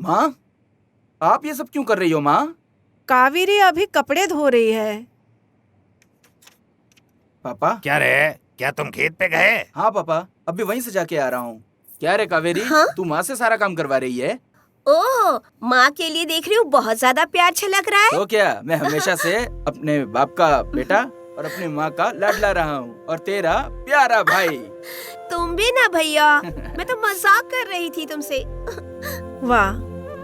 माँ, आप ये सब क्यों कर रही हो माँ? कावेरी अभी कपड़े धो रही है। पापा? क्या रे, क्या तुम खेत पे गए? हाँ पापा, अभी वहीं से जाके आ रहा हूँ। क्या रे कावेरी, हाँ? तू माँ से सारा काम करवा रही है? ओह, माँ के लिए देख रही हूँ, बहुत ज्यादा प्यार छलक रहा है। तो क्या, मैं हमेशा से अपने बाप का बेटा और अपनी माँ का लाडला रहा हूँ और तेरा प्यारा भाई। तुम भी ना भैया, मैं तो मजाक कर रही थी तुमसे। वाह,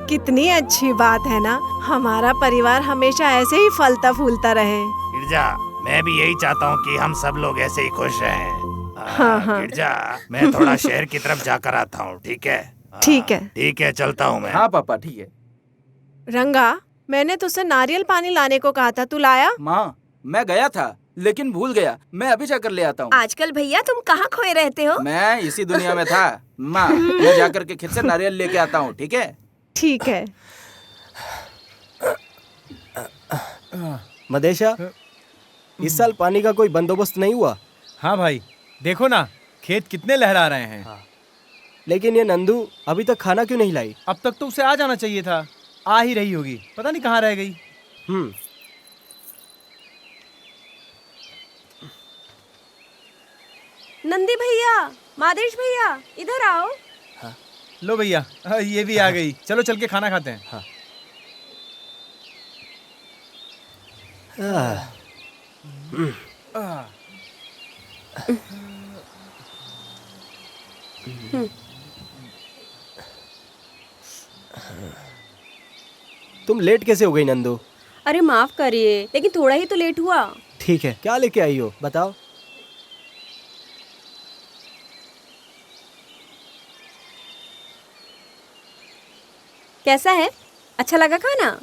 कितनी अच्छी बात है ना। हमारा परिवार हमेशा ऐसे ही फलता फूलता रहे। गिरजा, मैं भी यही चाहता हूँ कि हम सब लोग ऐसे ही खुश रहें। हाँ। गिरजा, मैं थोड़ा शहर की तरफ जाकर आता हूँ, ठीक है? ठीक है। ठीक है, चलता हूँ मैं। हाँ पापा, ठीक है। रंगा, मैंने तुझसे नारियल पानी लाने को कहा था, तू लाया? माँ, मैं गया था लेकिन भूल गया। मैं अभी जाकर ले आता हूँ। आजकल भैया तुम कहाँ खोए रहते हो? मैं इसी दुनिया में था। माँ, मैं जाकर के खेत से नारियल लेके आता हूँ, ठीक है? ठीक है। मदेशा, इस साल पानी का कोई बंदोबस्त नहीं हुआ? हाँ भाई, देखो ना खेत कितने लहरा रहे हैं। लेकिन ये नंदू अभी तक खाना क्यों नहीं लाई? अब तक तो उसे आ जाना चाहिए था। आ ही रही होगी, पता नहीं कहाँ रह गई। नंदी भैया, मादेश भैया, इधर आओ। लो भैया, ये भी आ गई। चलो चल के खाना खाते हैं। हाँ। तुम लेट कैसे हो गई नंदू? अरे माफ करिए, लेकिन थोड़ा ही तो लेट हुआ। ठीक है, क्या लेके आई हो बताओ। कैसा है? अच्छा लगा खाना?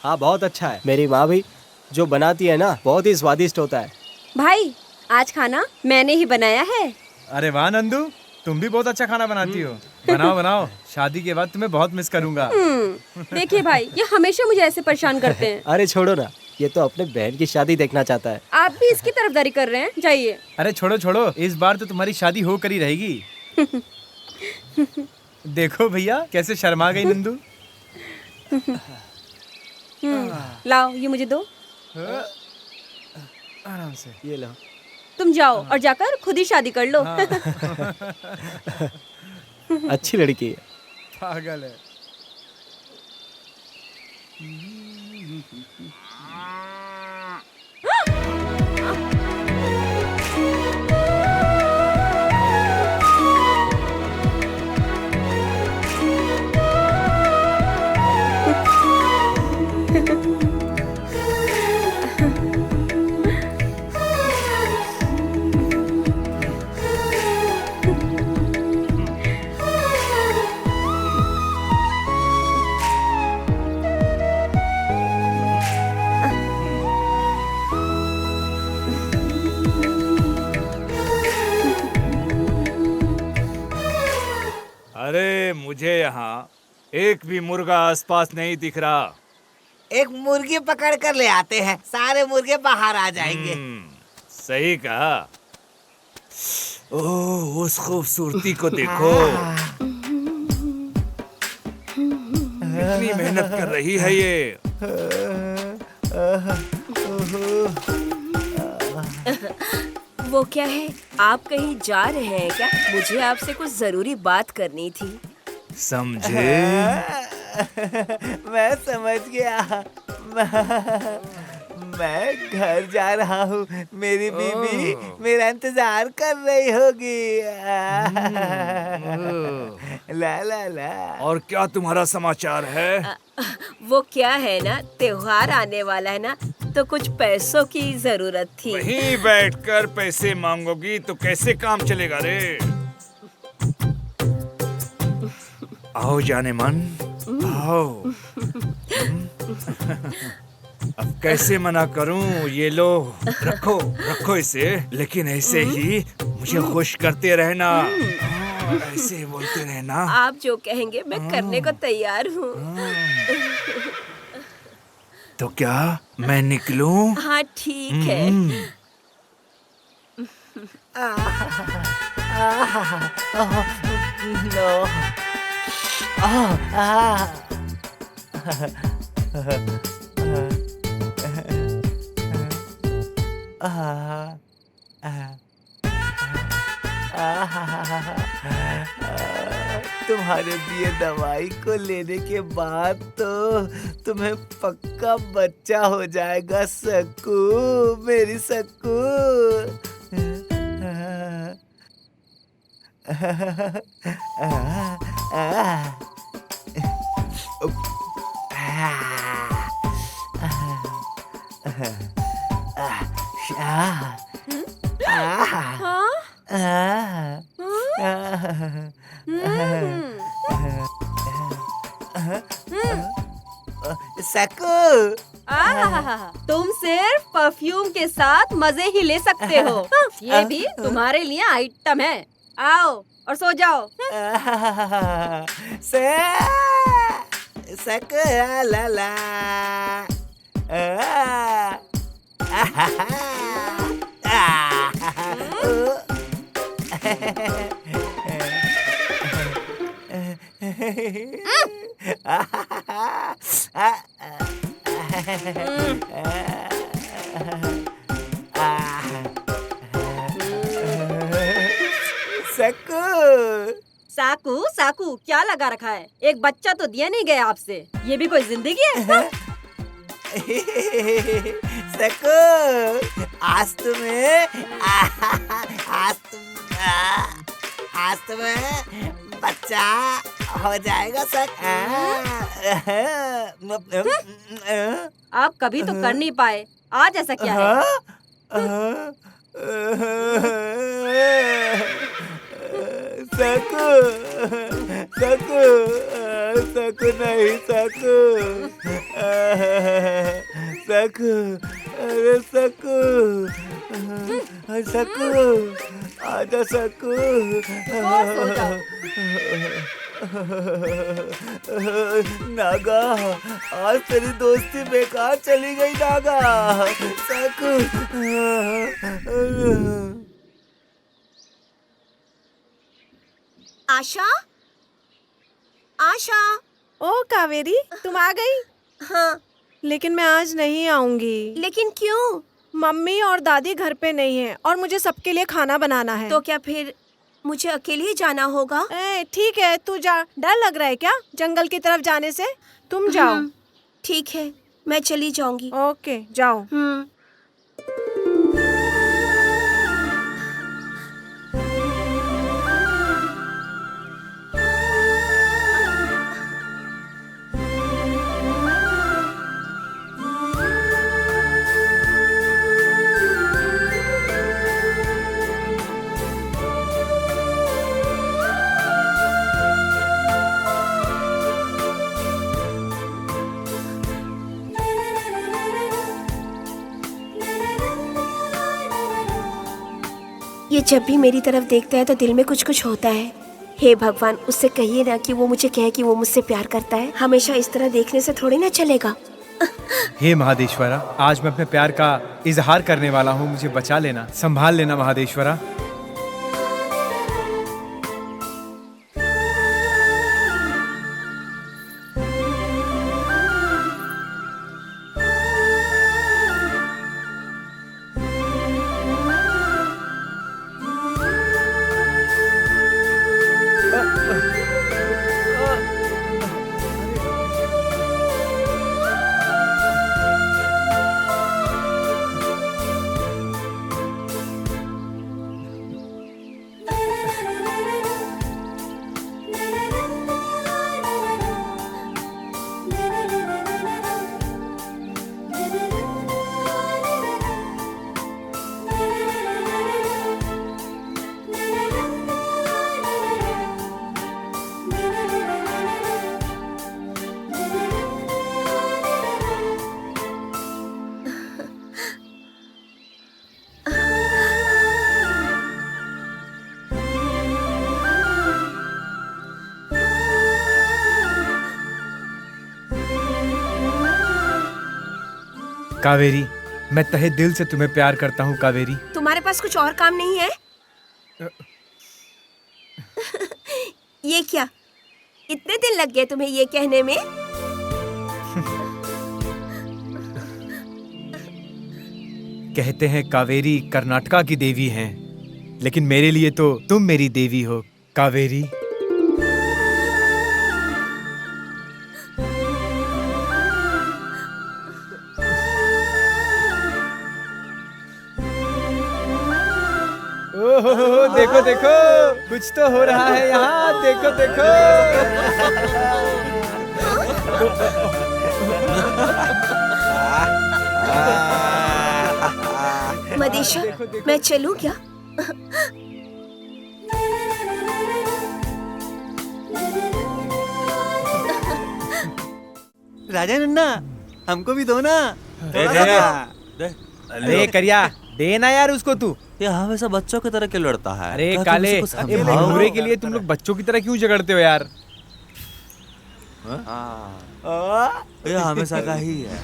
हाँ, बहुत अच्छा है। मेरी माँ भी जो बनाती है ना, बहुत ही स्वादिष्ट होता है। भाई, आज खाना मैंने ही बनाया है। अरे वाह नंदू, तुम भी बहुत अच्छा खाना बनाती हो। बनाओ बनाओ, शादी के बाद तुम्हें बहुत मिस करूंगा। देखिए भाई, ये हमेशा मुझे ऐसे परेशान करते हैं। अरे छोड़ो ना, ये तो अपने बहन की शादी देखना चाहता है। आप भी इसकी तरफदारी कर रहे हैं, जाइए। अरे छोड़ो छोड़ो, इस बार तो तुम्हारी शादी होकर ही रहेगी। देखो भैया कैसे शर्मा गई नंदू। लाओ, ये मुझे दो। आराम से ये लो। तुम जाओ और जाकर खुद ही शादी कर लो। अच्छी लड़की है। पागल है। अरे मुझे यहाँ एक भी मुर्गा आसपास नहीं दिख रहा। एक मुर्गी पकड़ कर ले आते हैं, सारे मुर्गे बाहर आ जाएंगे। सही कहा। ओह, उस खूबसूरती को देखो, कितनी मेहनत कर रही है ये। वो क्या है, आप कहीं जा रहे हैं क्या? मुझे आपसे कुछ जरूरी बात करनी थी। समझे? मैं समझ गया। मैं घर जा रहा हूँ, मेरी बीवी मेरा इंतजार कर रही होगी। ला ला ला। और क्या तुम्हारा समाचार है? वो क्या है ना, त्योहार आने वाला है ना, तो कुछ पैसों की जरूरत थी। वहीं बैठकर पैसे मांगोगी तो कैसे काम चलेगा रे? आओ जाने मन, आओ। अब कैसे मना करूं? ये लो, रखो रखो इसे, लेकिन ऐसे ही मुझे खुश करते रहना। ऐसे बोलते रहना। आप जो कहेंगे मैं करने को तैयार हूँ। तो क्या मैं निकलूं? हाँ ठीक है। नो। तुम्हारे दिए दवाई को लेने के बाद तो तुम्हें पक्का बच्चा हो जाएगा सक्कू, मेरी सक्कू। सक्कू, तुम सिर्फ परफ्यूम के साथ मजे ही ले सकते हो। ये भी तुम्हारे लिए आइटम है। आओ और सो जाओ। सक्कू ला ला। साकू साकू क्या लगा रखा है? एक बच्चा तो दिया नहीं गया आपसे। ये भी कोई जिंदगी है? सक्कू, आज तुम्हें बच्चा हो जाएगा आप कभी तो कर नहीं पाए, आज ऐसा क्या है? सक्कू, सक्कू, सक्कू नहीं, सक्कू, सक्कू, अरे सक्कू, सक्कू, आजा सक्कू। नागा, आज तेरी दोस्ती बेकार चली गई नागा। सक्कू। आशा, आशा। ओ कावेरी, तुम आ गई? हाँ, लेकिन मैं आज नहीं आऊंगी। लेकिन क्यों? मम्मी और दादी घर पे नहीं है और मुझे सबके लिए खाना बनाना है। तो क्या फिर मुझे अकेले ही जाना होगा? ठीक है, तू जा। डर लग रहा है क्या जंगल की तरफ जाने से? तुम जाओ। ठीक है, मैं चली जाऊंगी। ओके, जाओ। ये जब भी मेरी तरफ देखता है तो दिल में कुछ कुछ होता है। हे भगवान, उससे कहिए ना कि वो मुझे कहे कि वो मुझसे प्यार करता है। हमेशा इस तरह देखने से थोड़ी ना चलेगा। हे महादेश्वरा, आज मैं अपने प्यार का इजहार करने वाला हूँ। मुझे बचा लेना, संभाल लेना महादेश्वरा। कावेरी, मैं तहे दिल से तुम्हें प्यार करता हूँ कावेरी। तुम्हारे पास कुछ और काम नहीं है? ये क्या, इतने दिन लग गए तुम्हें ये कहने में? कहते हैं कावेरी कर्नाटका की देवी हैं, लेकिन मेरे लिए तो तुम मेरी देवी हो कावेरी। ओहो, देखो देखो, कुछ तो हो रहा है यहाँ, देखो देखो। मनीषा, मैं चलूं क्या? राजा नन्ना, हमको भी दो ना। अरे करिया, देना यार उसको तू। ये हमेशा बच्चों की तरह क्यों लड़ता है? अरे काले, ये भंगूरे के लिए तुम लोग बच्चों की तरह क्यों झगड़ते हो यार? ये हमेशा का ही है।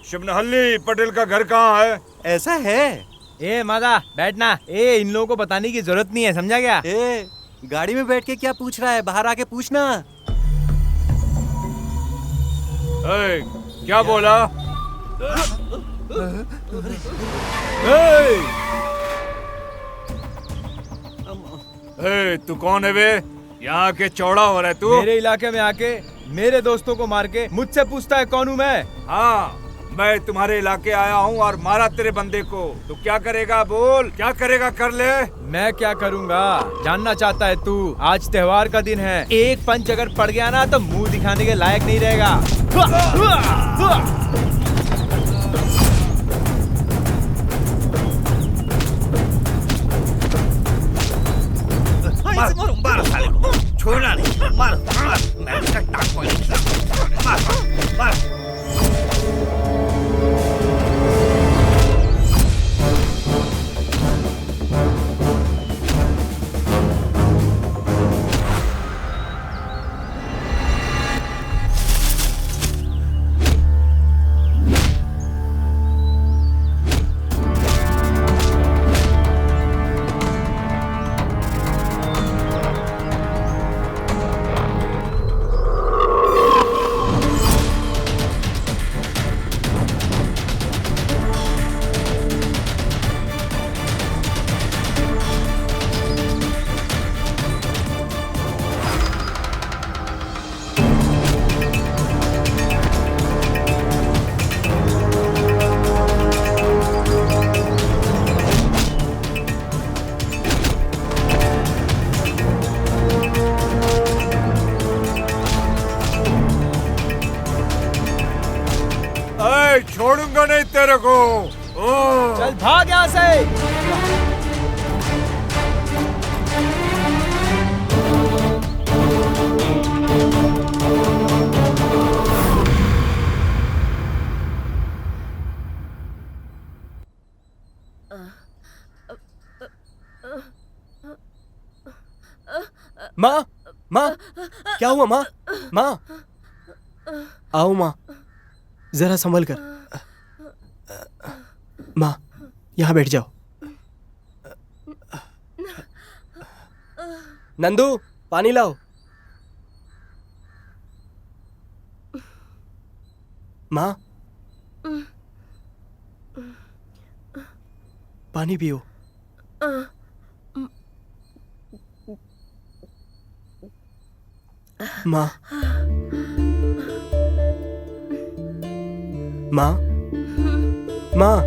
शिवनहल्ली पटेल का घर कहाँ है? ऐसा है? ए मादा बैठना। ए इन लोगों को बताने की जरूरत नहीं है, समझा क्या? ए, गाड़ी में बैठ के क्या पूछ रहा है? बाहर आके पूछना। क्या बोला? तू कौन है बे? यहाँ के चौड़ा हो रहा है तू? मेरे इलाके में आके मेरे दोस्तों को मार के मुझसे पूछता है कौन हूँ मैं? हाँ, मैं तुम्हारे इलाके आया हूँ और मारा तेरे बंदे को। तू क्या करेगा? बोल, क्या करेगा? कर ले। मैं क्या करूँगा जानना चाहता है तू? आज त्योहार का दिन है, एक पंच अगर पड़ गया ना तो मुंह दिखाने के लायक नहीं रहेगा। मार साले को, छोड़ना नहीं। मार मार, मैं इसका टांग मार मार मार। छोड़ूंगा नहीं तेरे को। चल भाग यहाँ से। माँ, माँ, क्या हुआ माँ? माँ, आओ माँ, जरा संभल कर। माँ, यहाँ बैठ जाओ। नंदू, पानी लाओ। माँ, पानी पियो। माँ, माँ, माँ,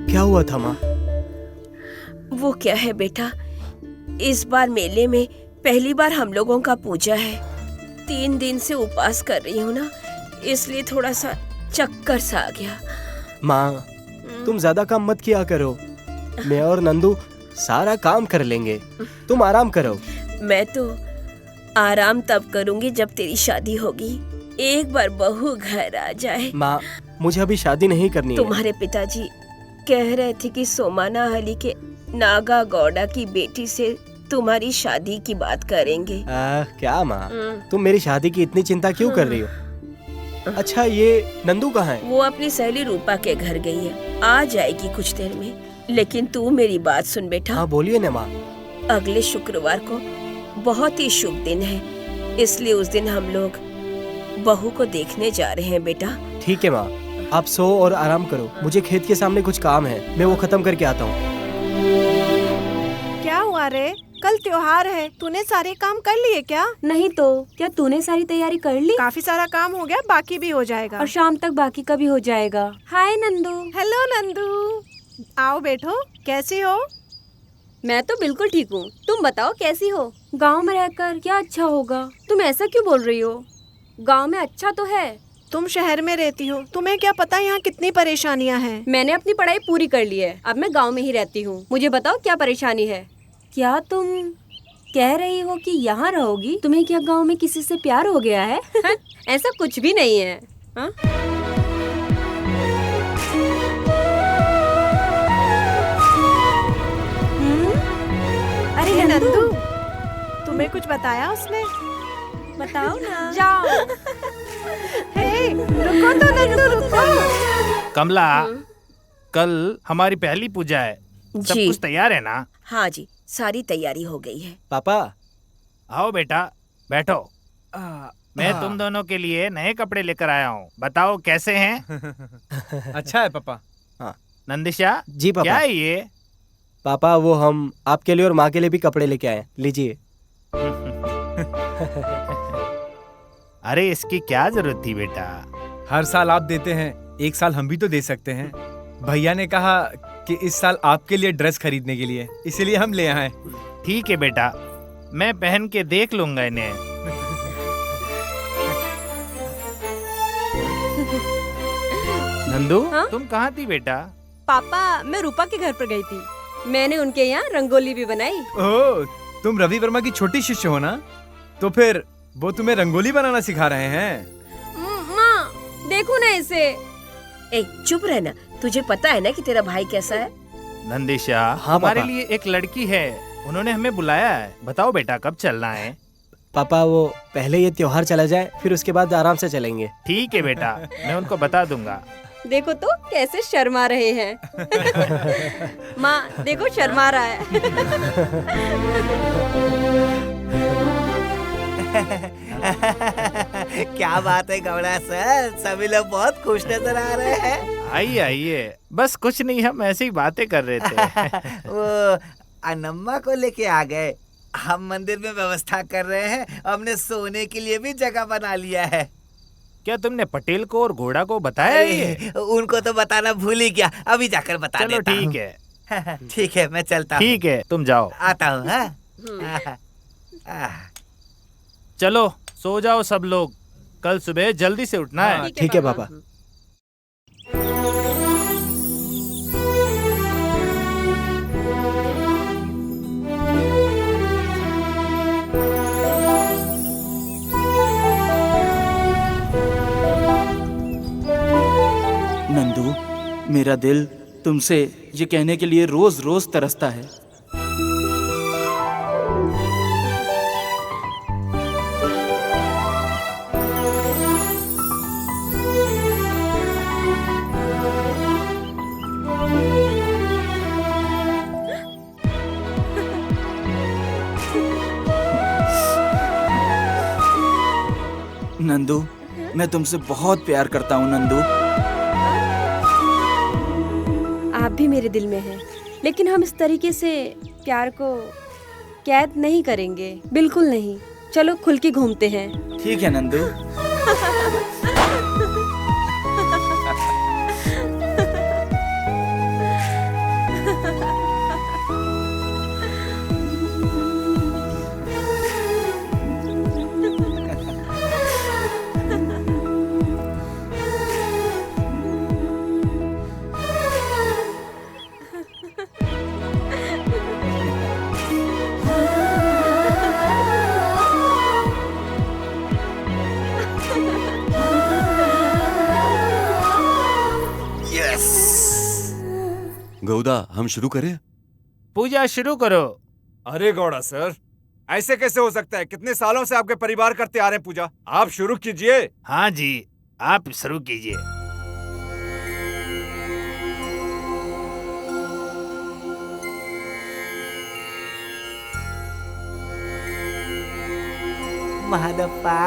क्या हुआ था माँ? वो क्या है बेटा, इस बार मेले में पहली बार हम लोगों का पूजा है। 3 दिन से उपवास कर रही हूँ ना, इसलिए थोड़ा सा चक्कर सा आ गया। माँ, तुम ज्यादा काम मत किया करो। मैं और नंदू सारा काम कर लेंगे, तुम आराम करो। मैं तो आराम तब करूंगी जब तेरी शादी होगी। एक बार बहू घर आ जाए। माँ, मुझे अभी शादी नहीं करनी है। तुम्हारे पिताजी कह रहे थे कि सोमाना अली के नागा गौड़ा की बेटी से तुम्हारी शादी की बात करेंगे। क्या माँ, तुम मेरी शादी की इतनी चिंता क्यों कर रही हो? अच्छा, ये नंदू कहाँ है? वो अपनी सहेली रूपा के घर गई है, आ जाएगी कुछ देर में। लेकिन तू मेरी बात सुन बेटा। हाँ बोलिए ना माँ। अगले शुक्रवार को बहुत ही शुभ दिन है, इसलिए उस दिन हम लोग बहू को देखने जा रहे हैं बेटा। ठीक है माँ, आप सो और आराम करो। मुझे खेत के सामने कुछ काम है, मैं वो खत्म करके आता हूँ। क्या हुआ रे? कल त्योहार है, तूने सारे काम कर लिए क्या? नहीं तो क्या तूने सारी तैयारी कर ली? काफी सारा काम हो गया, बाकी भी हो जाएगा। और शाम तक बाकी का भी हो जाएगा। हाय नंदू। हेलो नंदू, आओ बैठो। कैसी हो? मैं तो बिल्कुल ठीक हूँ। तुम बताओ कैसी हो? गांव में रहकर क्या अच्छा होगा? तुम ऐसा क्यों बोल रही हो? गांव में अच्छा तो है। तुम शहर में रहती हो, तुम्हें क्या पता यहाँ कितनी परेशानियाँ हैं। मैंने अपनी पढ़ाई पूरी कर ली है, अब मैं गांव में ही रहती हूँ। मुझे बताओ क्या परेशानी है? क्या तुम कह रही हो कि यहाँ रहोगी? तुम्हें क्या गांव में किसी से प्यार हो गया है? ऐसा कुछ भी नहीं है। हाँ? अरे नंदू, तुम्हें कुछ बताया उसने? बताओ ना। जाओ। हे, रुको तो नंदू, रुको। कमला, कल हमारी पहली पूजा है, सब जी। कुछ तैयार है ना? हाँ जी, सारी तैयारी हो गई है। पापा, आओ बेटा, बैठो। मैं तुम दोनों के लिए नए कपड़े लेकर आया हूँ, बताओ कैसे हैं? अच्छा है पापा। नंदिशा, जी पापा। क्या है ये? पापा, वो हम आपके लिए और माँ के लिए भी कपड़े लेके आए, लीजिए। अरे इसकी क्या जरूरत थी बेटा? हर साल आप देते हैं, एक साल हम भी तो दे सकते हैं। भैया ने कहा कि इस साल आपके लिए ड्रेस खरीदने के लिए, इसीलिए हम ले आए। ठीक है बेटा, मैं पहन के देख लूंगा इन्हें। नंदू, हाँ? तुम कहाँ थी बेटा? पापा, मैं रूपा के घर पर गई थी। मैंने उनके यहाँ रंगोली भी बनाई। ओह, तुम रवि वर्मा की छोटी शिष्य हो ना? तो फिर वो तुम्हें रंगोली बनाना सिखा रहे हैं? माँ, देखो ना इसे। ए, चुप रहना। तुझे पता है ना कि तेरा भाई कैसा है? नंदिशा, हाँ, हमारे पापा। लिए एक लड़की है, उन्होंने हमें बुलाया है। बताओ बेटा कब चलना है? पापा, वो पहले ये त्योहार चला जाए, फिर उसके बाद आराम से चलेंगे। ठीक है बेटा, मैं उनको बता दूंगा। देखो तो कैसे शर्मा रहे हैं। माँ, देखो शर्मा रहा है। क्या बात है गौड़ा सर, सभी लोग बहुत खुश नजर आ रहे हैं। आइए आइए, बस कुछ नहीं, हम ऐसे ही बातें कर रहे थे। वो अनम्मा को लेके आ गए। हम मंदिर में व्यवस्था कर रहे हैं, हमने सोने के लिए भी जगह बना लिया है। क्या तुमने पटेल को और घोड़ा को बताया ये? उनको तो बताना भूल ही गया, अभी जाकर बता चलो देता ठीक हूँ। है। ठीक है, मैं चलता हूँ। ठीक है, तुम जाओ। आता हूँ। हाँ? चलो सो जाओ सब लोग, कल सुबह जल्दी से उठना है। ठीक है पापा। नंदू, मेरा दिल तुमसे ये कहने के लिए रोज रोज तरसता है। नंदू, मैं तुमसे बहुत प्यार करता हूँ नंदू। आप भी मेरे दिल में हैं, लेकिन हम इस तरीके से प्यार को कैद नहीं करेंगे, बिल्कुल नहीं। चलो खुल के घूमते हैं। ठीक है नंदू। गौदा, हम शुरू करें? पूजा शुरू करो। अरे गौड़ा सर, ऐसे कैसे हो सकता है? कितने सालों से आपके परिवार करते आ रहे हैं पूजा, आप शुरू कीजिए। हाँ जी, आप शुरू कीजिए। महादप्पा,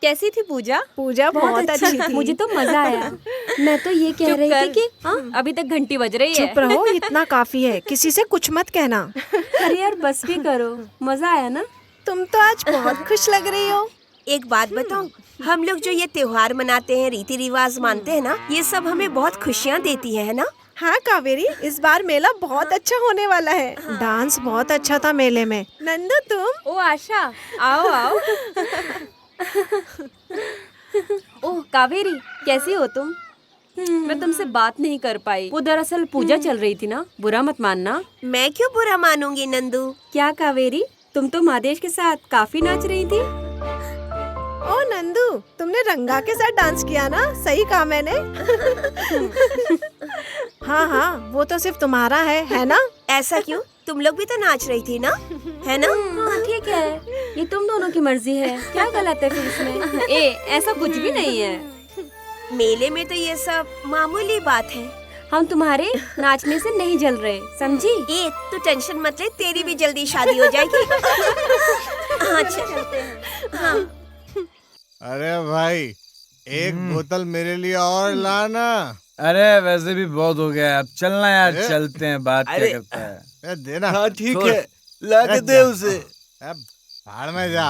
कैसी थी पूजा? पूजा बहुत अच्छी थी। मुझे तो मजा आया। मैं तो ये कह रही थी कि अभी तक घंटी बज रही है। चुप रहो, इतना काफी है, किसी से कुछ मत कहना। अरे यार बस भी करो, मजा आया ना? तुम तो आज बहुत खुश लग रही हो। एक बात बताऊं, हम लोग जो ये त्योहार मनाते हैं, रीति रिवाज मानते हैं ना, ये सब हमें बहुत खुशियाँ देती है ना? हाँ कावेरी, इस बार मेला बहुत अच्छा होने वाला है। डांस बहुत अच्छा था मेले में। नंदू तुम? ओ आशा, आओ आओ। ओह कावेरी, कैसी हो तुम? मैं तुमसे बात नहीं कर पाई। वो दरअसल पूजा चल रही थी ना, बुरा मत मानना। मैं क्यों बुरा मानूंगी नंदू? क्या कावेरी, तुम तो महादेश के साथ काफी नाच रही थी। ओ नंदू, तुमने रंगा के साथ डांस किया ना? सही कहा मैंने। हाँ हाँ, वो तो सिर्फ तुम्हारा है ना? ऐसा क्यों? तुम लोग भी तो नाच रही थी ना, है ना? ठीक है, ये तुम दोनों की मर्जी है, क्या गलत है फिर इसमें? ऐसा कुछ भी नहीं है। मेले में तो ये सब मामूली बात है। हम तुम्हारे नाचने से नहीं जल रहे, समझी? तू टेंशन मत ले, तेरी भी जल्दी शादी हो जाएगी। हाँ चलते हैं। हाँ। अरे भाई, एक बोतल मेरे लिए और लाना। अरे वैसे भी बहुत हो गया, अब चलना यार, चलते हैं, बात क्या करता है। देना। हाँ ठीक है, ला के दे उसे। भाड़ में जा।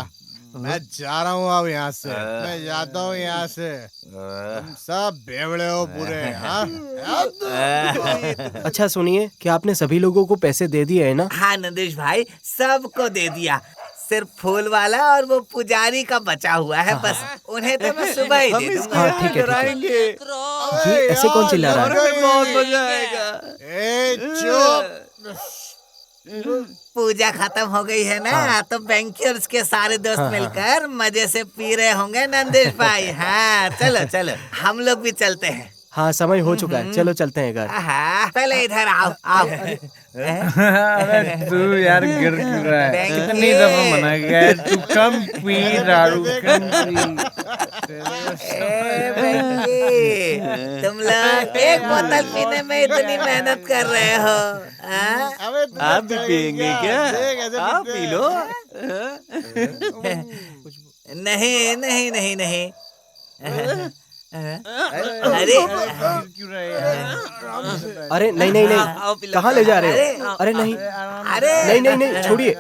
मैं जा रहा हूँ अब यहाँ से, मैं जाता हूँ यहाँ से। तुम सब बेवड़े हो पूरे, हाँ? अच्छा सुनिए, क्या आपने सभी लोगों को पैसे दे दिए है ना? हाँ नंदेश भाई, सबको दे दिया। सिर्फ फूल वाला और वो पुजारी का बचा हुआ है बस। उन्हें तो मैं सुबह ही दे दूंगा। हाँ ठीक है, ठीक है। ये ऐसे कौन चिल्ला रहा है? बहुत मजा आएगा। चुप। पूजा खत्म हो गई है ना, तो बैंकियर्स के सारे दोस्त मिलकर मजे से पी रहे होंगे नंदेश भाई। हाँ चलो चलो, हम लोग भी चलते हैं। हाँ समय हो चुका है, चलो चलते हैं घर। हाँ पहले इधर आओ आओ। अबे तू यार गिर क्यों रहा है? कितनी दफा मना किया है, तू कम पी दारू, कम पी। तुम लोग एक बोतल पीने में इतनी मेहनत कर रहे हो, आप भी पियेंगे क्या? आप पी लो। नहीं नहीं नहीं नहीं। अरे अरे नहीं नहीं नहीं, कहाँ ले जा रहे हो? अरे नहीं, अरे नहीं नहीं नहीं, छोड़िए।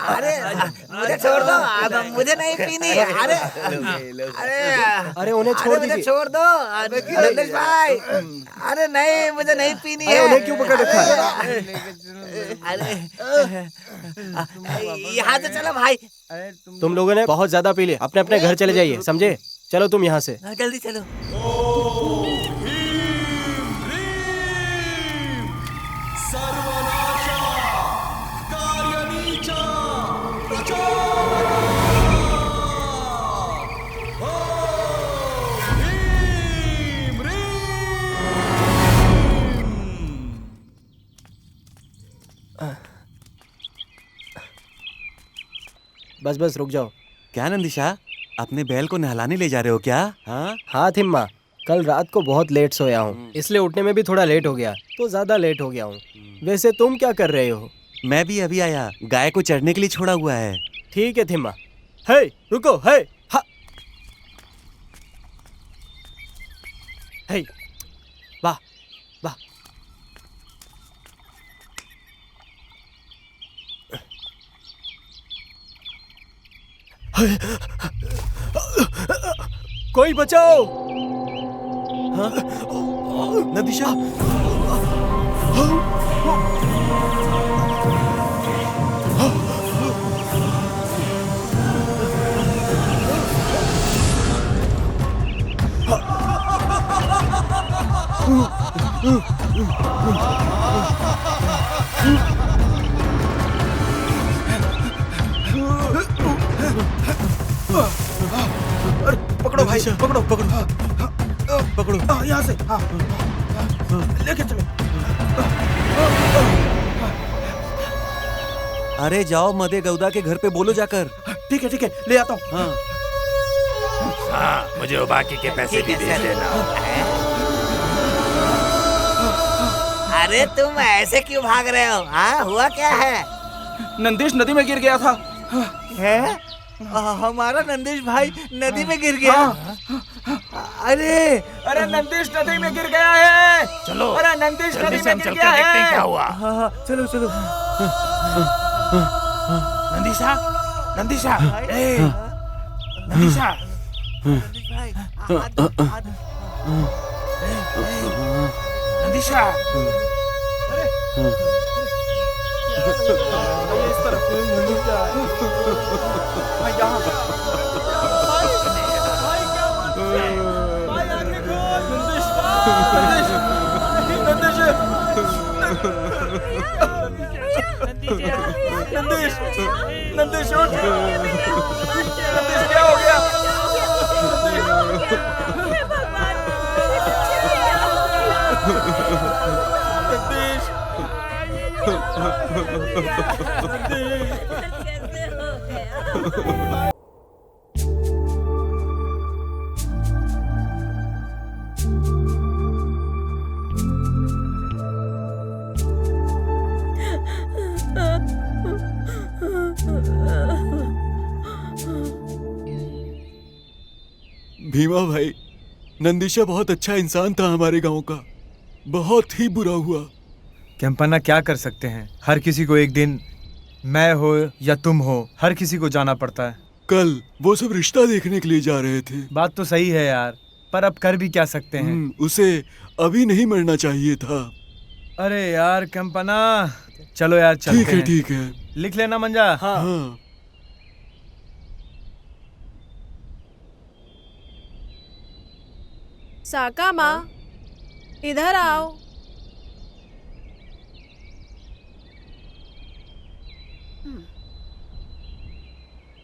अरे मुझे छोड़ दो, मुझे नहीं पीनी। अरे अरे उन्हें छोड़ मुझे दीजिए। छोड़ दो नंदेश भाई। अरे नहीं, मुझे नहीं पीनी है। उन्हें क्यों पकड़ रखा है? अरे यहाँ से चलो भाई। तुम लोगों ने बहुत ज्यादा पी लिया, अपने अपने घर चले जाइए, समझे? चलो तुम यहाँ से। जल्दी चलो। बस बस रुक जाओ। क्या नंदिशा, अपने बैल को नहलाने ले जा रहे हो क्या? हाँ हाँ थिम्मा, कल रात को बहुत लेट सोया हूँ, इसलिए उठने में भी थोड़ा लेट हो गया, तो ज्यादा लेट हो गया हूँ। वैसे तुम क्या कर रहे हो? मैं भी अभी आया, गाय को चढ़ने के लिए छोड़ा हुआ है। ठीक है थिम्मा। हे रुको, हे हा, हे वाह वाह। कोई बचाओ। हाँ? नंदिशा, पकड़ो भाई, पकड़ो पकड़ो पकड़ो, यहाँ से। हाँ लेके चलो। अरे जाओ मदे गौदा के घर पे बोलो जाकर। ठीक है ले आता हूँ। हाँ हाँ, मुझे वो बाकी के पैसे भी दे देना। अरे तुम ऐसे क्यों भाग रहे हो? हाँ हुआ क्या है? नंदेश नदी में गिर गया था। है? हमारा नंदेश भाई नदी में गिर गया। अरे नंदेश नदी में गिर गया है। चलो, अरे नंदेश जल्दी नदी से में हम गिर चल गया कर देखते हैं है। क्या हुआ। चलो चलो। नंदिशा, नंदिशा, ए, नंदिशा, नंदिशा। इस तरफ भाई, यहाँ नंदेश नंदेश उठ। नंदेश क्या हो गया? भीमा भाई, नंदिशा बहुत अच्छा इंसान था हमारे गांव का, बहुत ही बुरा हुआ। कैंपन्ना क्या कर सकते हैं, हर किसी को एक दिन मैं हो या तुम हो, हर किसी को जाना पड़ता है। कल वो सब रिश्ता देखने के लिए जा रहे थे। बात तो सही है यार, पर अब कर भी क्या सकते हैं। उसे अभी नहीं मरना चाहिए था। अरे यार कंपना, चलो यार चलते हैं। ठीक है। लिख लेना मंजा। हाँ। साका माँ, इधर आओ।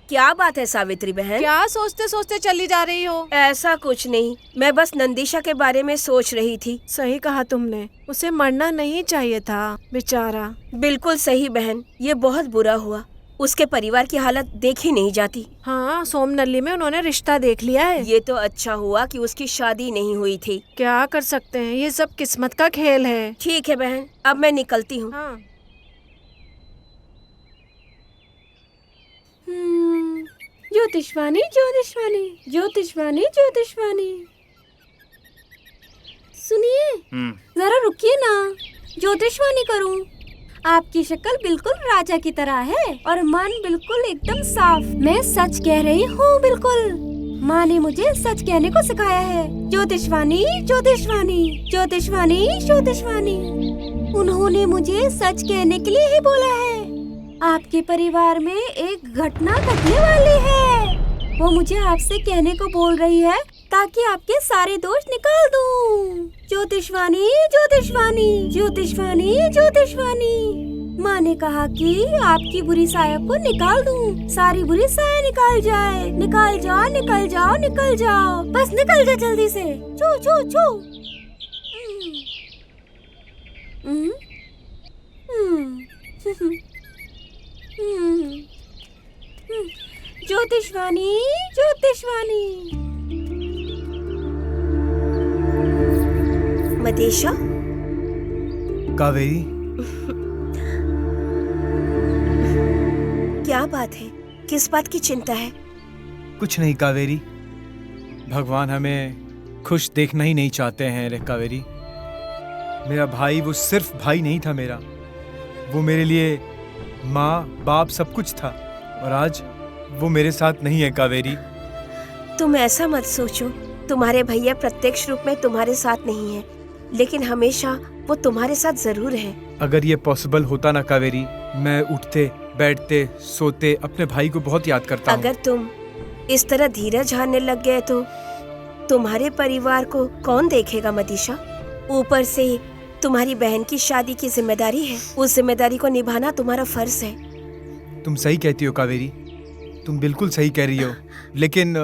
क्या बात है सावित्री बहन? क्या सोचते सोचते चली जा रही हो? ऐसा कुछ नहीं, मैं बस नंदिशा के बारे में सोच रही थी। सही कहा तुमने, उसे मरना नहीं चाहिए था बेचारा। बिल्कुल सही बहन, ये बहुत बुरा हुआ। उसके परिवार की हालत देखी नहीं जाती। हाँ, सोमनल्ली में उन्होंने रिश्ता देख लिया है। ये तो अच्छा हुआ कि उसकी शादी नहीं हुई थी। क्या कर सकते हैं, ये सब किस्मत का खेल है। ठीक है बहन, अब मैं निकलती हूँ। हाँ। ज्योतिषवाणी ज्योतिषवाणी ज्योतिषवाणी ज्योतिषवाणी, सुनिए जरा रुकिए ना, ज्योतिषवाणी करूं। आपकी शक्ल बिल्कुल राजा की तरह है और मन बिल्कुल एकदम साफ। मैं सच कह रही हूँ बिल्कुल। माँ ने मुझे सच कहने को सिखाया है। ज्योतिषवाणी ज्योतिषवाणी ज्योतिषवाणी ज्योतिषवाणी, उन्होंने मुझे सच कहने के लिए ही बोला है। आपके परिवार में एक घटना घटने वाली है। वो मुझे आपसे कहने को बोल रही है ताकि आपके सारे दोष निकाल दूं। ज्योतिषवाणी ज्योतिषवाणी ज्योतिषवाणी ज्योतिषवाणी, माँ ने कहा कि आपकी बुरी साया को निकाल दूं। सारी बुरी साया निकाल जाए। निकाल जाओ निकल जाओ निकल जाओ, बस निकल जा जल्दी से। छू छू छू। ज्योतिषवाणी ज्योतिषवाणी। मदेशा, कावेरी, क्या बात है? किस बात की चिंता है? कुछ नहीं कावेरी, भगवान हमें खुश देखना ही नहीं चाहते हैं रे कावेरी। मेरा भाई वो सिर्फ भाई नहीं था मेरा, वो मेरे लिए माँ बाप सब कुछ था, और आज वो मेरे साथ नहीं है कावेरी। तुम ऐसा मत सोचो, तुम्हारे भैया प्रत्यक्ष रूप में तुम्हारे साथ नहीं है, लेकिन हमेशा वो तुम्हारे साथ जरूर है। अगर ये पॉसिबल होता ना कावेरी, मैं उठते बैठते सोते अपने भाई को बहुत याद करता हूँ। अगर तुम इस तरह धीरज हारने लग गए तो तुम्हारे परिवार को कौन देखेगा मदीशा? ऊपर से तुम्हारी बहन की शादी की जिम्मेदारी है, उस जिम्मेदारी को निभाना तुम्हारा फर्ज है। तुम सही कहती हो कावेरी, तुम बिल्कुल सही कह रही हो, लेकिन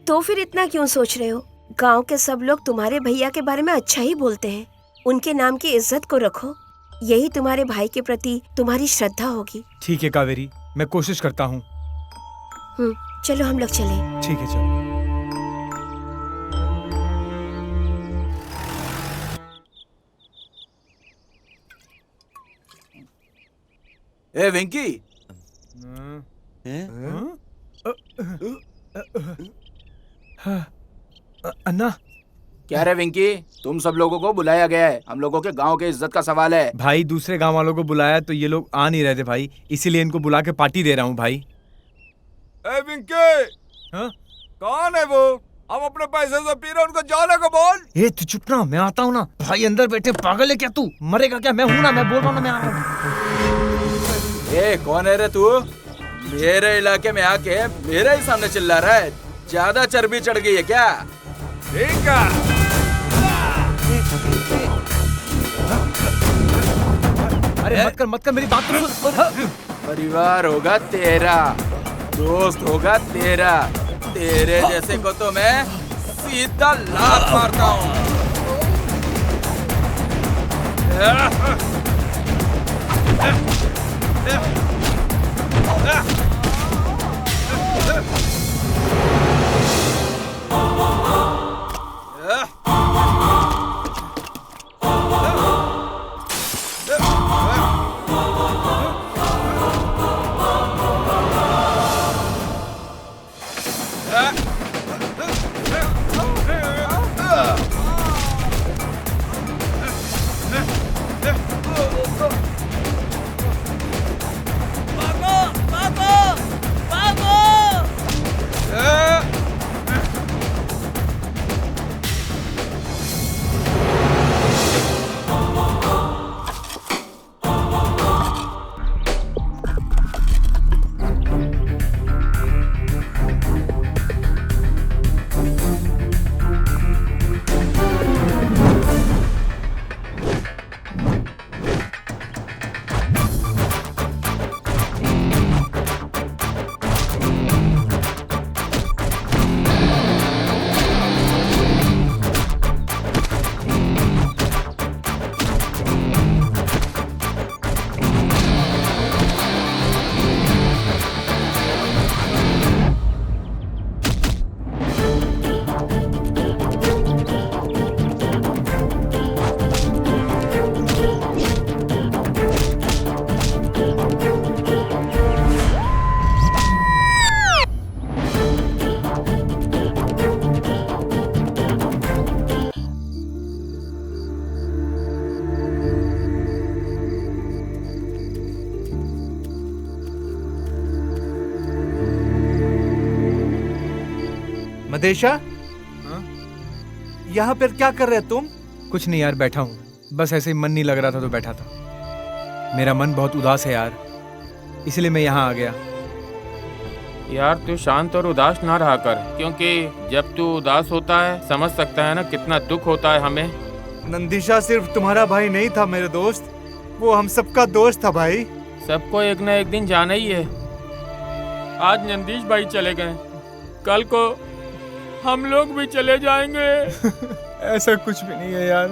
तो फिर इतना क्यों सोच रहे हो? गांव के सब लोग तुम्हारे भैया के बारे में अच्छा ही बोलते हैं। उनके नाम की इज्जत को रखो, यही तुम्हारे भाई के प्रति तुम्हारी श्रद्धा होगी। ठीक है कावेरी, मैं कोशिश करता हूँ। चलो हम लोग चले। ठीक है चलो। ए वेंकी, अन्ना, क्या रे वेंकी, तुम सब लोगों को बुलाया गया है, हम लोगों के गांव के इज्जत का सवाल है। भाई दूसरे गांव वालों को बुलाया तो ये लोग आ नहीं रहे थे भाई, इसीलिए इनको बुला के पार्टी दे रहा हूँ भाई। ए विंकी, कौन है वो? हम अपने पैसे से पी रहे, उनको जाने को बोल। ए तू चुप ना, मैं आता हूँ ना। भाई अंदर बैठे, पागल है क्या तू? मरेगा क्या? मैं हूँ ना, मैं बोल रहा हूँ ना, मैं आ रहा हूँ। ए कौन है रे तू? मेरे इलाके में आके मेरे ही सामने चिल्ला रहा है, ज्यादा चर्बी चढ़ गई है क्या? ठीक है। अरे मत कर मेरी बात तो सुन। परिवार होगा तेरा, दोस्त होगा तेरा, तेरे जैसे को तो मैं सीधा लात मारता हूँ। मदेशा, यहाँ पर क्या कर रहे तुम? कुछ नहीं यार, बैठा हूँ। बस ऐसे ही मन नहीं लग रहा था तो बैठा था। मेरा मन बहुत उदास है यार, इसलिए मैं यहाँ आ गया। यार तू शांत और उदास ना रहा कर, क्योंकि जब तू उदास होता है समझ सकता है ना कितना दुख होता है हमें। नंदिशा सिर्फ तुम्हारा भाई नहीं था मेरे दोस्त, वो हम सबका दोस्त था भाई। सबको एक ना एक दिन जाना ही है। आज नंदीश भाई चले गए, कल को हम लोग भी चले जाएंगे। ऐसा कुछ भी नहीं है यार,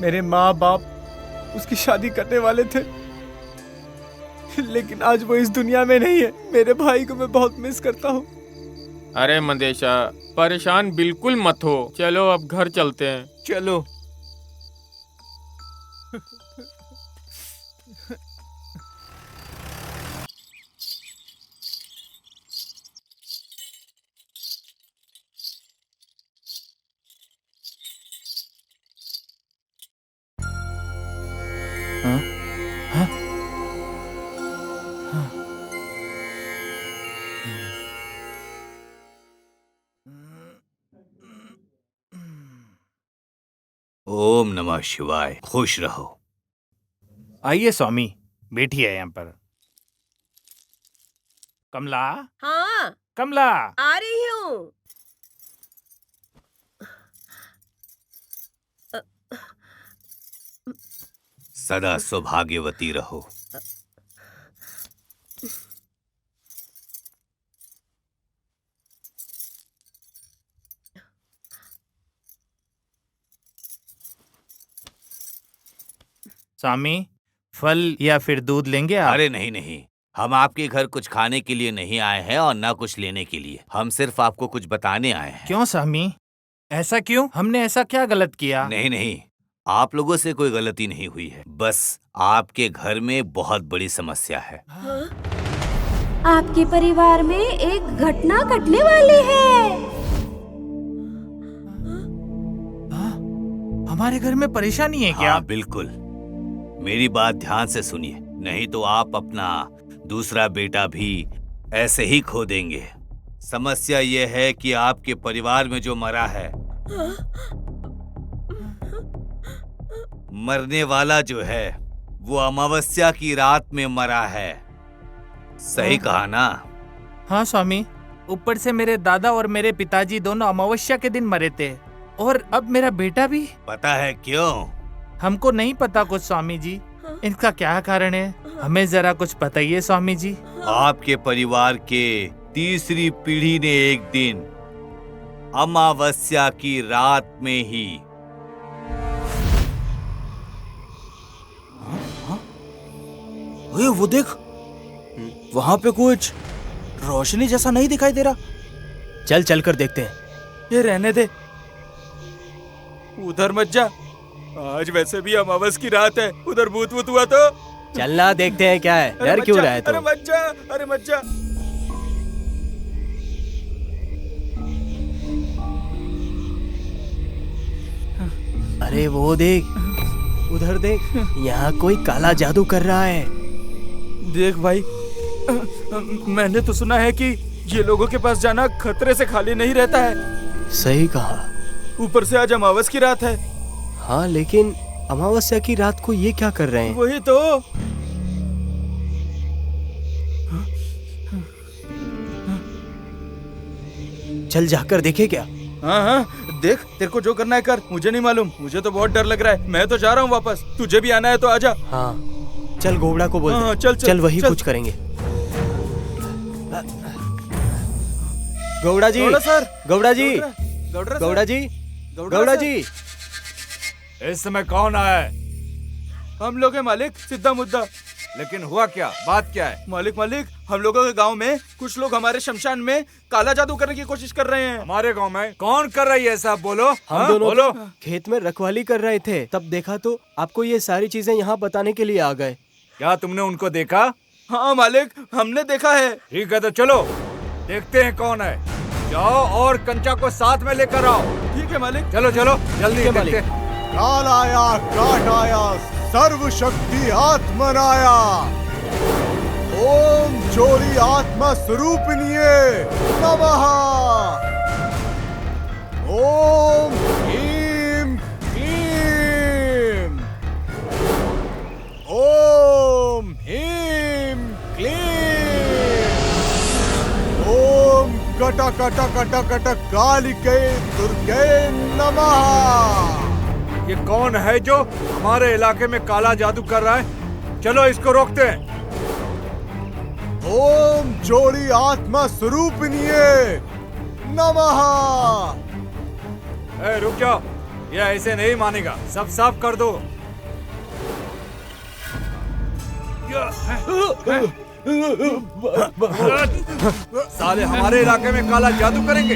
मेरे माँ बाप उसकी शादी करने वाले थे, लेकिन आज वो इस दुनिया में नहीं है। मेरे भाई को मैं बहुत मिस करता हूँ। अरे मंदेशा, परेशान बिल्कुल मत हो, चलो अब घर चलते हैं। चलो। ओम नमः शिवाय। खुश रहो। आइए स्वामी, बैठिए यहाँ पर। कमला, हाँ कमला, आ रही हूँ। सदा सौभाग्यवती रहो। स्वामी, फल या फिर दूध लेंगे आप? अरे नहीं नहीं, हम आपके घर कुछ खाने के लिए नहीं आए हैं और ना कुछ लेने के लिए। हम सिर्फ आपको कुछ बताने आए हैं। क्यों स्वामी, ऐसा क्यों? हमने ऐसा क्या गलत किया? नहीं नहीं, आप लोगों से कोई गलती नहीं हुई है, बस आपके घर में बहुत बड़ी समस्या है। आपके परिवार में एक घटना घटने वाली है। हमारे घर में परेशानी है क्या? हाँ बिल्कुल, मेरी बात ध्यान से सुनिए, नहीं तो आप अपना दूसरा बेटा भी ऐसे ही खो देंगे। समस्या ये है कि आपके परिवार में जो मरा है, मरने वाला जो है वो अमावस्या की रात में मरा है। सही कहा ना? हाँ स्वामी, ऊपर से मेरे दादा और मेरे पिताजी दोनों अमावस्या के दिन मरे थे, और अब मेरा बेटा भी। पता है क्यों? हमको नहीं पता कुछ स्वामी जी, इसका क्या कारण है? हमें जरा कुछ बताइए स्वामी जी। आपके परिवार के तीसरी पीढ़ी ने एक दिन अमावस्या की रात में ही वो देख, वहां पे कुछ रोशनी जैसा नहीं दिखाई दे रहा। चल चल कर देखते हैं। ये रहने दे, उधर मत जा। आज वैसे भी अमावस की रात है, उधर भूत वूत हुआ तो। चलना, देखते हैं क्या है। डर क्यों रहा है तू? अरे मत जा, अरे मत जा। अरे वो देख, उधर देख, यहाँ कोई काला जादू कर रहा है। देख भाई, मैंने तो सुना है कि ये लोगों के पास जाना खतरे से खाली नहीं रहता है। सही कहा। ऊपर से आज अमावस की रात है। हाँ, लेकिन अमावस्या की रात को ये क्या कर रहे हैं? वही तो। चल जाकर देखे क्या? हाँ हाँ देख, तेरे को जो करना है कर, मुझे नहीं मालूम। मुझे तो बहुत डर लग रहा है, मैं तो जा रहा हूँ वापस। तुझे भी आना है तो आजा। हाँ चल, घोड़ा को बोल दे। हाँ, चल, चल, चल वही चल। कुछ करेंगे। गौड़ा जी, सर, गौड़ा जी, गौड़ा गौड़ा जी, गौड़ा जी। इस समय कौन आया है? हम लोग हैं मालिक, सीधा मुद्दा। लेकिन हुआ क्या? बात क्या है? मालिक मालिक, हम लोगों के गांव में कुछ लोग हमारे शमशान में काला जादू करने की कोशिश कर रहे हैं। हमारे गांव में कौन कर रही है? सब बोलो। हम दोनों बोलो। खेत में रखवाली कर रहे थे, तब देखा तो आपको ये सारी चीजें यहाँ बताने के लिए आ गए। क्या तुमने उनको देखा? हाँ मालिक, हमने देखा है। ठीक है तो चलो देखते हैं कौन है। जाओ और कंचा को साथ में लेकर आओ। ठीक है मालिक। चलो चलो जल्दी देखते। काल आया, काट आया, सर्वशक्ति आत्मनाया। ओम चोरी आत्मा स्वरूपिणीये नमः। टक टक टक टक कालिके दुर्गे नमः। ये कौन है जो हमारे इलाके में काला जादू कर रहा है? चलो इसको रोकते हैं। ओम जोड़ी आत्मा स्वरूपिणीये नमः। रुक जाओ, ये ऐसे नहीं मानेगा, सब साफ कर दो। साले हमारे इलाके में काला जादू करेंगे।